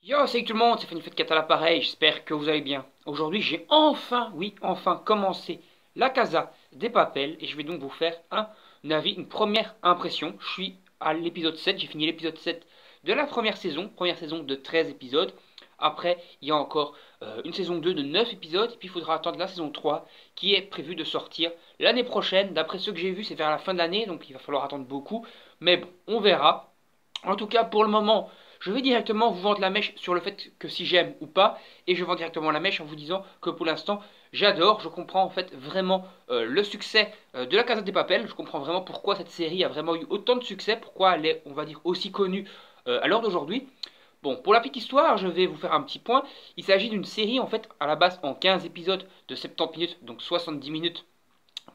Yo, salut tout le monde, c'est Fanny Fête à l'appareil, j'espère que vous allez bien. Aujourd'hui, j'ai enfin, oui, enfin commencé La Casa des Papel et je vais donc vous faire un avis, une première impression. Je suis à l'épisode 7, j'ai fini l'épisode 7 de la première saison de 13 épisodes. Après, il y a encore une saison 2 de 9 épisodes et puis il faudra attendre la saison 3 qui est prévue de sortir l'année prochaine. D'après ce que j'ai vu, c'est vers la fin de l'année, donc il va falloir attendre beaucoup. Mais bon, on verra. En tout cas, pour le moment, je vais directement vous vendre la mèche sur le fait que si j'aime ou pas, et je vends directement la mèche en vous disant que pour l'instant, j'adore, je comprends en fait vraiment le succès de la Casa des Papel, je comprends vraiment pourquoi cette série a vraiment eu autant de succès, pourquoi elle est, on va dire, aussi connue à l'heure d'aujourd'hui. Bon, pour la petite histoire, je vais vous faire un petit point. Il s'agit d'une série en fait à la base en 15 épisodes de 70 minutes, donc 70 minutes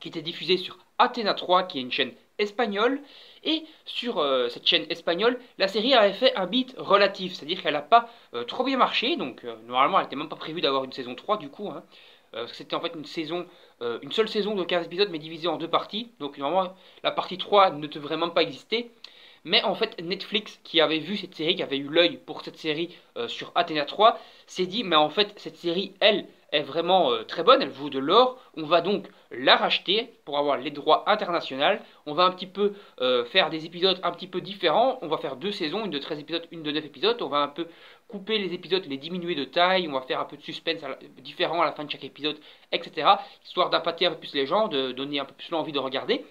qui était diffusée sur Athéna 3, qui est une chaîne espagnole. Et sur cette chaîne espagnole, la série avait fait un beat relatif, c'est-à-dire qu'elle n'a pas trop bien marché. Donc normalement, elle n'était même pas prévue d'avoir une saison 3 du coup. Hein, parce que c'était en fait une seule saison de 15 épisodes, mais divisée en deux parties. Donc normalement, la partie 3 ne devrait même pas exister. Mais en fait, Netflix, qui avait vu cette série, qui avait eu l'œil pour cette série sur Athéna 3, s'est dit, mais en fait, cette série, elle, est vraiment très bonne, elle vaut de l'or. On va donc la racheter pour avoir les droits internationaux. On va un petit peu faire des épisodes un petit peu différents. On va faire deux saisons, une de 13 épisodes, une de 9 épisodes. On va un peu couper les épisodes, les diminuer de taille. On va faire un peu de suspense différent à la fin de chaque épisode, etc. Histoire d'appâter un peu plus les gens, de donner un peu plus l'envie de regarder.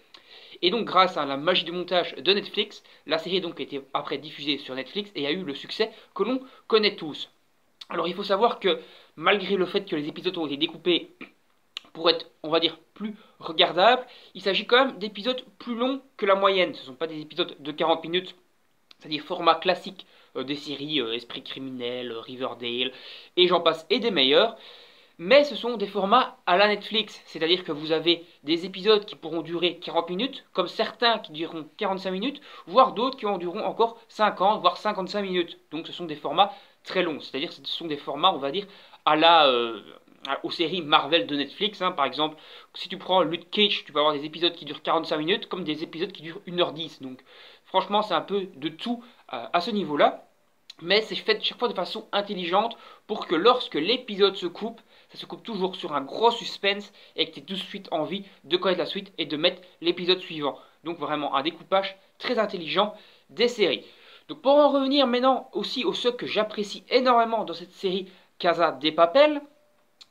Et donc grâce à la magie du montage de Netflix, la série donc a été après diffusée sur Netflix et a eu le succès que l'on connaît tous. Alors il faut savoir que malgré le fait que les épisodes ont été découpés pour être, on va dire, plus regardables, il s'agit quand même d'épisodes plus longs que la moyenne. Ce ne sont pas des épisodes de 40 minutes, c'est-à-dire format classique des séries Esprit criminel, Riverdale, et j'en passe, et des meilleurs. Mais ce sont des formats à la Netflix, c'est-à-dire que vous avez des épisodes qui pourront durer 40 minutes, comme certains qui dureront 45 minutes, voire d'autres qui en dureront encore 50, voire 55 minutes. Donc ce sont des formats très longs, c'est-à-dire que ce sont des formats, on va dire, à la, aux séries Marvel de Netflix. Hein. Par exemple, si tu prends Luke Cage, tu peux avoir des épisodes qui durent 45 minutes, comme des épisodes qui durent 1h10. Donc franchement, c'est un peu de tout à ce niveau-là. Mais c'est fait chaque fois de façon intelligente pour que lorsque l'épisode se coupe, ça se coupe toujours sur un gros suspense et que tu aies tout de suite envie de connaître la suite et de mettre l'épisode suivant. Donc vraiment un découpage très intelligent des séries. Donc pour en revenir maintenant aussi au ce que j'apprécie énormément dans cette série Casa de Papel,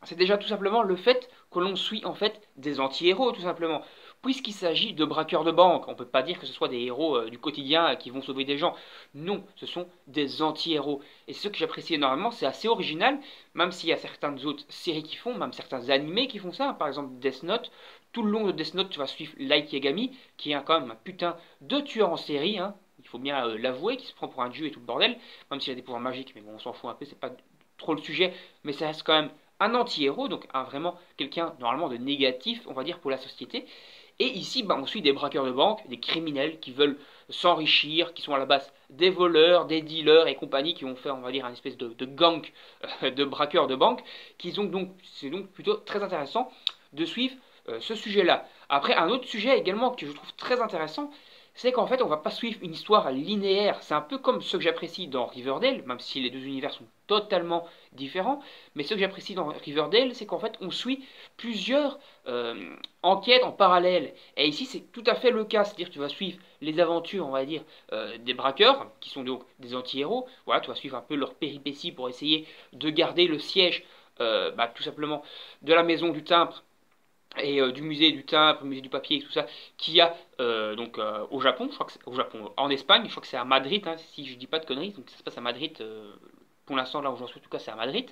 c'est déjà tout simplement le fait que l'on suit en fait des anti-héros tout simplement. Puisqu'il s'agit de braqueurs de banque, on ne peut pas dire que ce soit des héros du quotidien qui vont sauver des gens. Non, ce sont des anti-héros. Et ce que j'apprécie énormément, c'est assez original, même s'il y a certaines autres séries qui font, même certains animés qui font ça, par exemple Death Note. Tout le long de Death Note, tu vas suivre Light Yagami, qui est quand même un putain de tueur en série, hein. Il faut bien l'avouer, qui se prend pour un dieu et tout le bordel, même s'il a des pouvoirs magiques, mais bon, on s'en fout un peu, c'est pas trop le sujet, mais ça reste quand même un anti-héros, donc vraiment quelqu'un normalement de négatif, on va dire, pour la société. Et ici, bah, on suit des braqueurs de banque, des criminels qui veulent s'enrichir, qui sont à la base des voleurs, des dealers et compagnie, qui vont faire, on va dire, un espèce de gang de braqueurs de banque, c'est donc plutôt très intéressant de suivre ce sujet-là. Après, un autre sujet également que je trouve très intéressant, c'est qu'en fait, on va pas suivre une histoire linéaire. C'est un peu comme ce que j'apprécie dans Riverdale, même si les deux univers sont totalement différents. Mais ce que j'apprécie dans Riverdale, c'est qu'en fait, on suit plusieurs enquêtes en parallèle. Et ici, c'est tout à fait le cas. C'est-à-dire que tu vas suivre les aventures, on va dire, des braqueurs, qui sont donc des anti-héros. Voilà, tu vas suivre un peu leurs péripéties pour essayer de garder le siège, tout simplement, de la maison du timbre et du musée du timbre, musée du papier et tout ça, qu'il y a au Japon, je crois que c'est au Japon, en Espagne, je crois que c'est à Madrid, hein, si je dis pas de conneries, donc ça se passe à Madrid, pour l'instant là où j'en suis, en tout cas c'est à Madrid.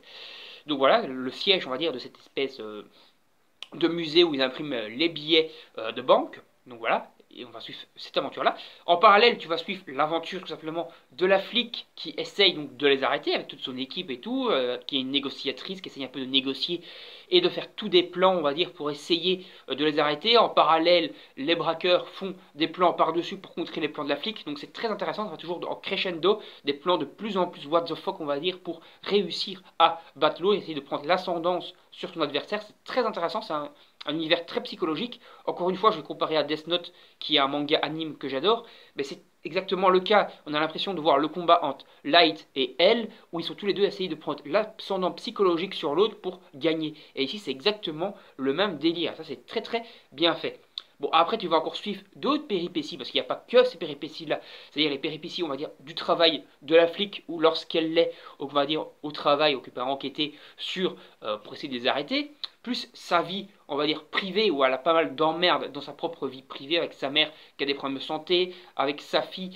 Donc voilà, le siège, on va dire, de cette espèce de musée où ils impriment les billets de banque, donc voilà, et on va suivre cette aventure-là. En parallèle, tu vas suivre l'aventure tout simplement de la flic qui essaye donc de les arrêter avec toute son équipe et tout, qui est une négociatrice, qui essaye un peu de négocier et de faire tous des plans, on va dire, pour essayer de les arrêter. En parallèle, les braqueurs font des plans par-dessus pour contrer les plans de la flic. Donc c'est très intéressant, ça va toujours en crescendo, des plans de plus en plus what the fuck, on va dire, pour réussir à battre l'eau et essayer de prendre l'ascendance sur ton adversaire. C'est très intéressant, c'est un univers très psychologique. Encore une fois, je vais comparer à Death Note, qui est un manga anime que j'adore. Mais c'est exactement le cas. On a l'impression de voir le combat entre Light et Elle, où ils sont tous les deux à essayer de prendre l'ascendant psychologique sur l'autre pour gagner. Et ici, c'est exactement le même délire. Ça, c'est très très bien fait. Bon, après, tu vas encore suivre d'autres péripéties, parce qu'il n'y a pas que ces péripéties-là. C'est-à-dire les péripéties, on va dire, du travail de la flic, ou lorsqu'elle l'est, on va dire, au travail, occupée à enquêter sur, pour essayer de les arrêter, plus sa vie, on va dire, privée, où elle a pas mal d'emmerdes dans sa propre vie privée, avec sa mère qui a des problèmes de santé, avec sa fille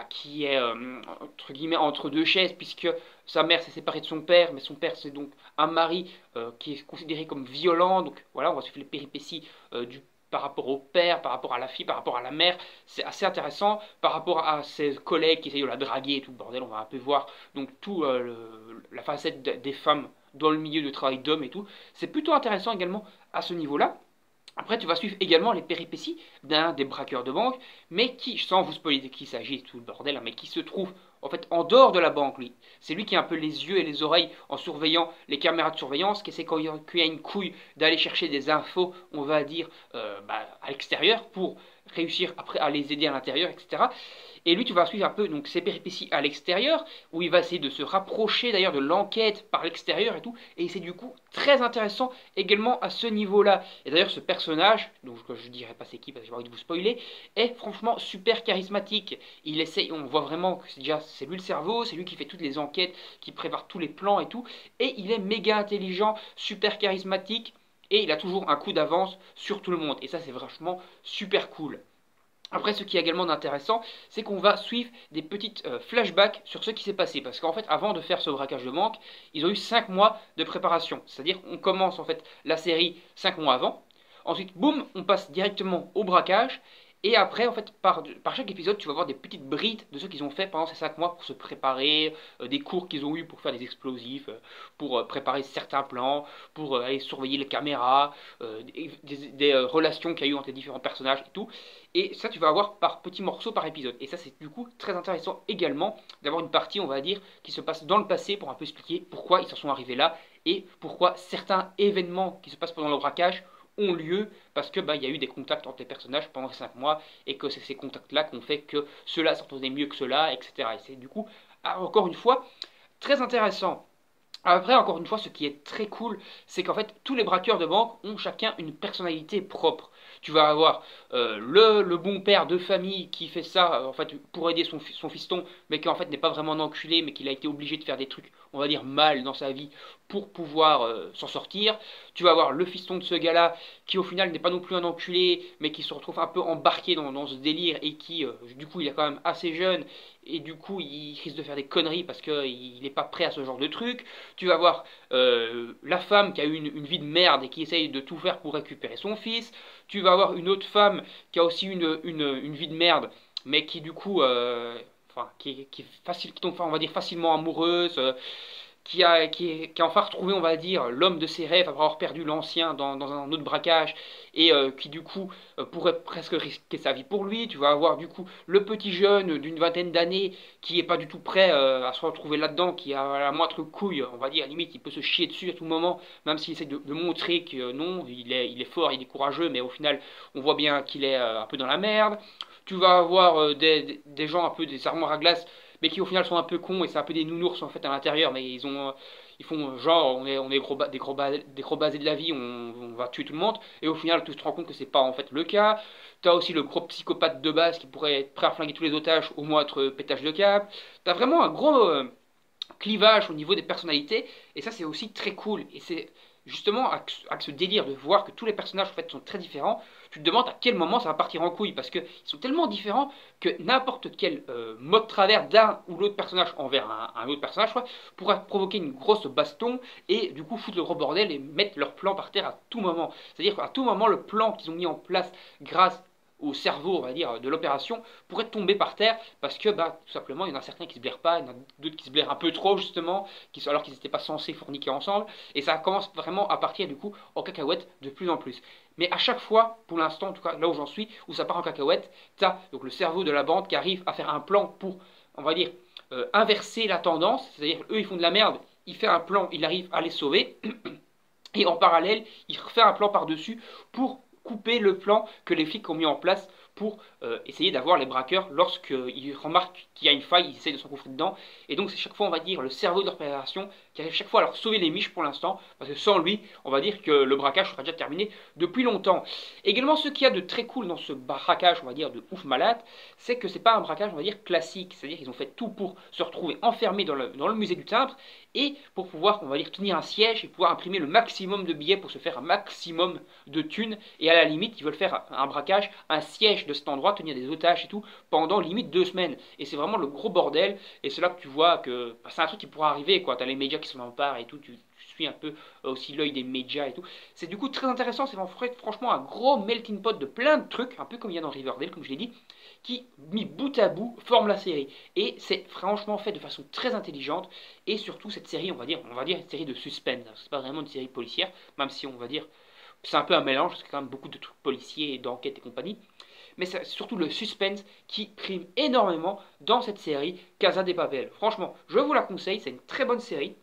qui est, entre guillemets, entre deux chaises, puisque sa mère s'est séparée de son père, mais son père c'est donc un mari qui est considéré comme violent, donc voilà, on va suivre les péripéties par rapport au père, par rapport à la fille, par rapport à la mère, c'est assez intéressant, par rapport à ses collègues qui essayent de la draguer et tout le bordel, on va un peu voir donc tout la facette des femmes dans le milieu de travail d'hommes et tout, c'est plutôt intéressant également à ce niveau-là. Après, tu vas suivre également les péripéties d'un des braqueurs de banque, mais qui, sans vous spoiler de qui il s'agit, tout le bordel, hein, mais qui se trouve en fait en dehors de la banque, lui. C'est lui qui a un peu les yeux et les oreilles en surveillant les caméras de surveillance, qui essaie quand il y a une couille d'aller chercher des infos, on va dire, à l'extérieur pour réussir après à les aider à l'intérieur, etc. Et lui, tu vas suivre un peu donc ses péripéties à l'extérieur, où il va essayer de se rapprocher d'ailleurs de l'enquête par l'extérieur et tout. Et c'est du coup très intéressant également à ce niveau-là. Et d'ailleurs, ce personnage, donc je dirais pas c'est qui parce que j'ai pas envie de vous spoiler, est franchement super charismatique. Il essaye, on voit vraiment que c'est lui le cerveau, c'est lui qui fait toutes les enquêtes, qui prépare tous les plans et tout. Et il est méga intelligent, super charismatique. Et il a toujours un coup d'avance sur tout le monde. Et ça, c'est franchement super cool. Après, ce qui est également intéressant, c'est qu'on va suivre des petites flashbacks sur ce qui s'est passé. Parce qu'en fait, avant de faire ce braquage de banque, ils ont eu 5 mois de préparation. C'est-à-dire, on commence en fait la série 5 mois avant. Ensuite, boum, on passe directement au braquage. Et après, en fait, par chaque épisode, tu vas voir des petites brides de ce qu'ils ont fait pendant ces 5 mois pour se préparer, des cours qu'ils ont eu pour faire des explosifs, pour préparer certains plans, pour aller surveiller les caméras, des relations qu'il y a eu entre les différents personnages et tout. Et ça, tu vas avoir par petits morceaux par épisode. Et ça, c'est du coup très intéressant également d'avoir une partie, on va dire, qui se passe dans le passé pour un peu expliquer pourquoi ils en sont arrivés là et pourquoi certains événements qui se passent pendant le braquage ont lieu parce que il y a eu des contacts entre les personnages pendant 5 mois et que c'est ces contacts-là qui ont fait que ceux-là s'entendaient mieux que ceux-là, etc. Et c'est du coup, encore une fois, très intéressant. Après, encore une fois, ce qui est très cool, c'est qu'en fait, tous les braqueurs de banque ont chacun une personnalité propre. Tu vas avoir le bon père de famille qui fait ça en fait pour aider son fiston, mais qui en fait n'est pas vraiment un enculé, mais qu'il a été obligé de faire des trucs, on va dire, mal dans sa vie pour pouvoir s'en sortir. Tu vas avoir le fiston de ce gars-là qui au final n'est pas non plus un enculé, mais qui se retrouve un peu embarqué dans ce délire et qui, du coup, il est quand même assez jeune et du coup, il risque de faire des conneries parce qu'il n'est pas prêt à ce genre de truc. Tu vas avoir la femme qui a eu une vie de merde et qui essaye de tout faire pour récupérer son fils. Tu vas avoir une autre femme qui a aussi une vie de merde, mais qui du coup, qui est facile, qui tombe, on va dire facilement amoureuse, qui a enfin retrouvé, on va dire, l'homme de ses rêves après avoir perdu l'ancien dans un autre braquage et qui du coup pourrait presque risquer sa vie pour lui. Tu vas avoir du coup le petit jeune d'une vingtaine d'années qui est pas du tout prêt à se retrouver là-dedans, qui a la moindre couille, on va dire, à limite il peut se chier dessus à tout moment, même s'il essaie de montrer que non, il est fort, il est courageux, mais au final on voit bien qu'il est un peu dans la merde. Tu vas avoir des gens un peu des armoires à glace mais qui au final sont un peu cons et c'est un peu des nounours en fait à l'intérieur, mais ils font genre on est des gros basés de la vie, on va tuer tout le monde, et au final tu te rends compte que c'est pas en fait le cas. T'as aussi le gros psychopathe de base qui pourrait être prêt à flinguer tous les otages au moindre pétage de câble. T'as vraiment un gros clivage au niveau des personnalités, et ça c'est aussi très cool, et c'est justement avec ce délire de voir que tous les personnages en fait sont très différents, tu te demandes à quel moment ça va partir en couille, parce qu'ils sont tellement différents que n'importe quel mot de travers d'un ou l'autre personnage envers un autre personnage pourra provoquer une grosse baston, et du coup foutre le gros bordel et mettre leur plan par terre à tout moment. C'est-à-dire qu'à tout moment le plan qu'ils ont mis en place grâce au cerveau, on va dire, de l'opération, pourrait tomber par terre parce que, tout simplement, il y en a certains qui se blairent pas, il y en a d'autres qui se blairent un peu trop, justement, alors qu'ils n'étaient pas censés forniquer ensemble, et ça commence vraiment à partir, du coup, en cacahuète de plus en plus. Mais à chaque fois, pour l'instant, en tout cas, là où j'en suis, où ça part en cacahuète, t'as donc le cerveau de la bande qui arrive à faire un plan pour, on va dire, inverser la tendance, c'est-à-dire, eux, ils font de la merde, il fait un plan, il arrive à les sauver, et en parallèle, il refait un plan par-dessus pour couper le plan que les flics ont mis en place pour essayer d'avoir les braqueurs lorsqu'ils remarquent qu'il y a une faille, ils essayent de s'engouffrer dedans. Et donc c'est chaque fois, on va dire, le cerveau de l'opération qui arrive chaque fois à leur sauver les miches pour l'instant, parce que sans lui, on va dire que le braquage sera déjà terminé depuis longtemps. Également, ce qu'il y a de très cool dans ce braquage, on va dire, de ouf malade, c'est que c'est pas un braquage, on va dire, classique. C'est-à-dire qu'ils ont fait tout pour se retrouver enfermés dans le musée du timbre et pour pouvoir, on va dire, tenir un siège et pouvoir imprimer le maximum de billets pour se faire un maximum de thunes. Et à la limite, ils veulent faire un braquage, un siège de cet endroit, tenir des otages et tout, pendant limite 2 semaines. Et c'est vraiment le gros bordel. Et c'est là que tu vois que bah, c'est un truc qui pourra arriver, quoi. T'as les médias qui s'en emparent et tout, tu suis un peu aussi l'œil des médias et tout. C'est du coup très intéressant, c'est franchement un gros melting pot de plein de trucs, un peu comme il y a dans Riverdale, comme je l'ai dit, qui, mis bout à bout, forment la série. Et c'est franchement fait de façon très intelligente. Et surtout, cette série, on va dire une série de suspense. C'est pas vraiment une série policière, même si on va dire, c'est un peu un mélange, parce qu'il y a quand même beaucoup de trucs policiers et d'enquête et compagnie. Mais c'est surtout le suspense qui prime énormément dans cette série Casa de Papel. Franchement, je vous la conseille, c'est une très bonne série.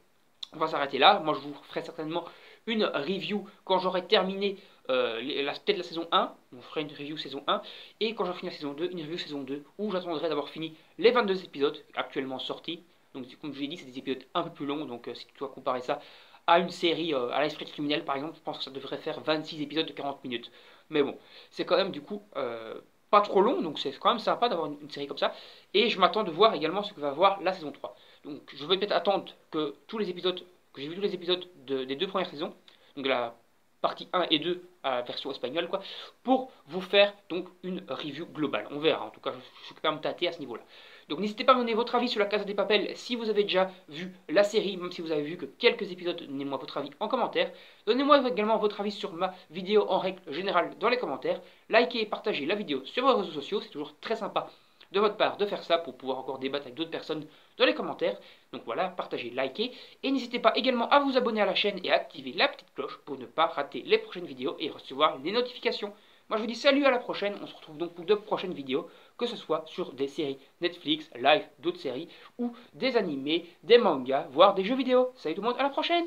On va s'arrêter là. Moi, je vous ferai certainement une review quand j'aurai terminé peut-être la saison 1. On fera une review saison 1. Et quand j'aurai fini la saison 2, une review saison 2, où j'attendrai d'avoir fini les 22 épisodes actuellement sortis. Donc, comme je l'ai dit, c'est des épisodes un peu plus longs. Donc, si tu dois comparer ça à une série, à l'esprit criminel par exemple, je pense que ça devrait faire 26 épisodes de 40 minutes. Mais bon, c'est quand même du coup pas trop long, donc c'est quand même sympa d'avoir une série comme ça. Et je m'attends de voir également ce que va avoir la saison 3. Donc je vais peut-être attendre que tous les épisodes, que j'ai vu tous les épisodes des 2 premières saisons, donc la partie 1 et 2 à la version espagnole, quoi, pour vous faire donc une review globale. On verra, en tout cas, je suis quand même tâté à ce niveau-là. Donc n'hésitez pas à me donner votre avis sur la Casa de Papel si vous avez déjà vu la série, même si vous avez vu que quelques épisodes, donnez-moi votre avis en commentaire. Donnez-moi également votre avis sur ma vidéo en règle générale dans les commentaires. Likez et partagez la vidéo sur vos réseaux sociaux, c'est toujours très sympa de votre part de faire ça pour pouvoir encore débattre avec d'autres personnes dans les commentaires. Donc voilà, partagez, likez. Et n'hésitez pas également à vous abonner à la chaîne et à activer la petite cloche pour ne pas rater les prochaines vidéos et recevoir les notifications. Moi je vous dis salut, à la prochaine. On se retrouve donc pour de prochaines vidéos, que ce soit sur des séries Netflix, live, d'autres séries, ou des animés, des mangas, voire des jeux vidéo. Salut tout le monde, à la prochaine!